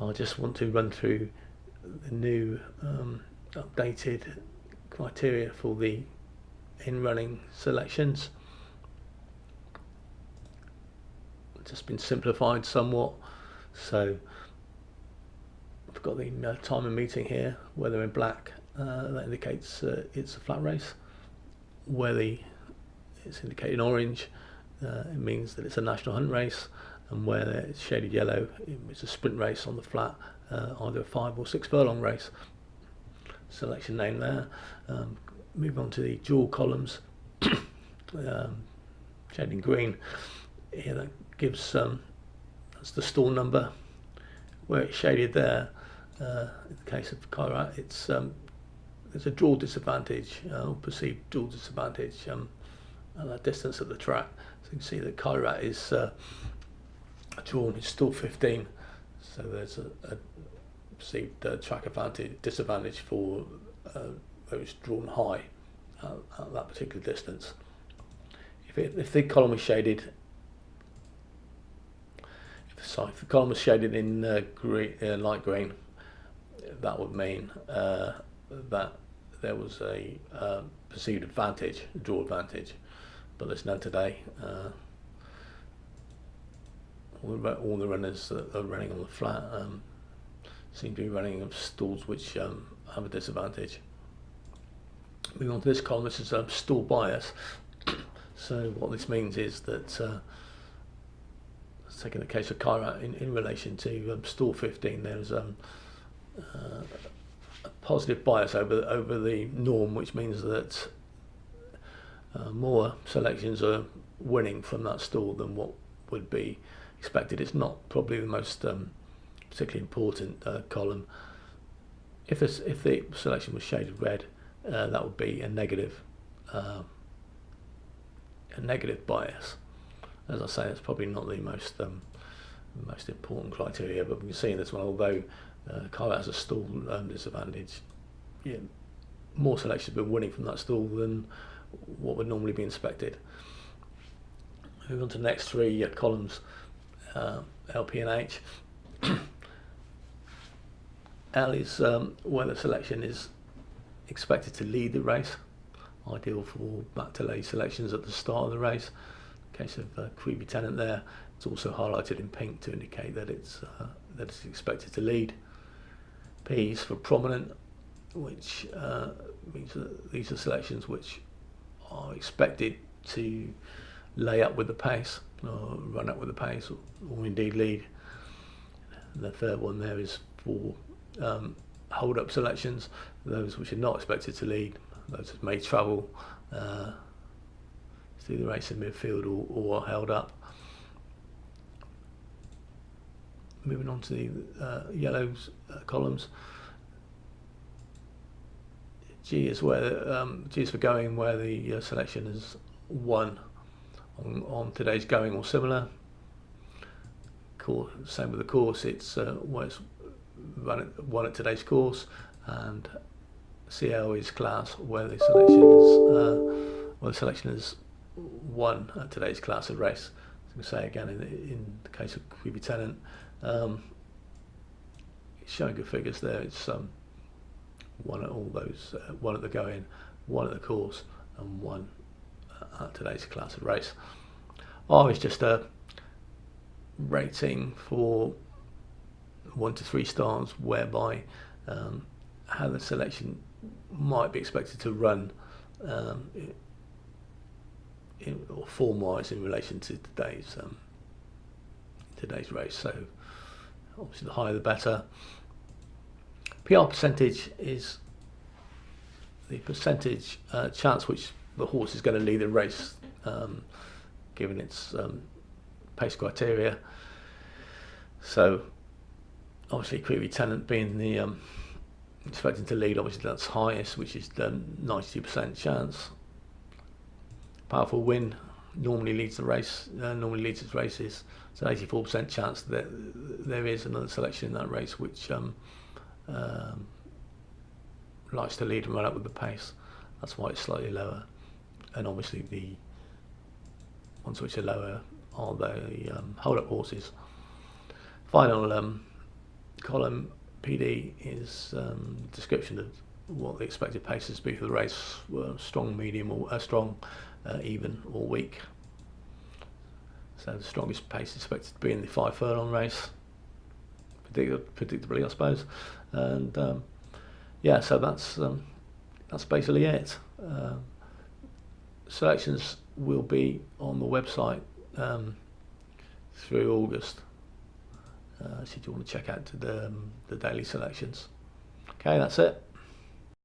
I just want to run through the new updated criteria for the in-running selections. It's just been simplified somewhat. So I've got the timer meeting here. Where they're in black, that indicates it's a flat race. Where it's indicated in orange, it means that it's a national hunt race. And where it's shaded yellow, it's a sprint race on the flat, either a 5 or 6 furlong race. Selection name there. Move on to the dual columns, shaded in green. Here that gives that's the stall number. Where it's shaded there, in the case of Kyrat, it's there's a draw disadvantage, or perceived draw disadvantage, at that distance at the track. So you can see that Kyrat is drawn in stall 15, so there's a perceived track disadvantage for where it's drawn high at that particular distance. If the column was shaded, if the column was shaded in green, light green, that would mean that there was a perceived advantage, a draw advantage, but there's none today. All the runners that are running on the flat seem to be running in stalls which have a disadvantage. Moving on to this column, this is stall bias. So what this means is that, taking the case of Kyrat in relation to stall 15, there's a positive bias over the norm, which means that more selections are winning from that stall than what would be expected. It's not probably the most particularly important column. If the selection was shaded red, that would be a negative bias. As I say, it's probably not the most important criteria, but we can see in this one, although Kyrat has a stall disadvantage, more selections have been winning from that stall than what would normally be expected. Moving on to the next three columns, LP and H. L is where the selection is expected to lead the race, ideal for back delay selections at the start of the race. In case of Creevy Tennant there, it's also highlighted in pink to indicate that it's expected to lead. P is for prominent, which means that these are selections which are expected to lay up with the pace, or run up with the pace, or indeed lead. And the third one there is for hold up selections, those which are not expected to lead, those that may travel through the race in midfield or are held up. Moving on to the yellow columns. G is where G is for going, where the selection is won on today's going or similar. Same with the course. It's where it's won at today's course, and CL is class where the selection is won at today's class of race. As we say again, in the case of Creevy Tennant, it's showing good figures there. It's one at all those, one at the go-in, one at the course, and one at today's class of race. R is just a rating for 1 to 3 stars, whereby how the selection might be expected to run or form-wise in relation to today's race. So obviously the higher the better. PR percentage is the percentage chance which the horse is going to lead the race, given its pace criteria. So obviously Creevy Tennant being the expecting to lead, obviously that's highest, which is the 92% chance. Powerful Win normally leads the race, normally leads its races. It's an 84% chance that there is another selection in that race which likes to lead and run up with the pace. That's why it's slightly lower. And obviously the ones which are lower are the hold-up horses. Final column PD is description of what the expected paces be for the race, strong, medium, or strong, even, or weak. So the strongest pace is expected to be in the 5 furlong race, predictably, I suppose. And yeah, so that's basically it. Selections will be on the website through August. So if you want to check out the daily selections. Okay, that's it.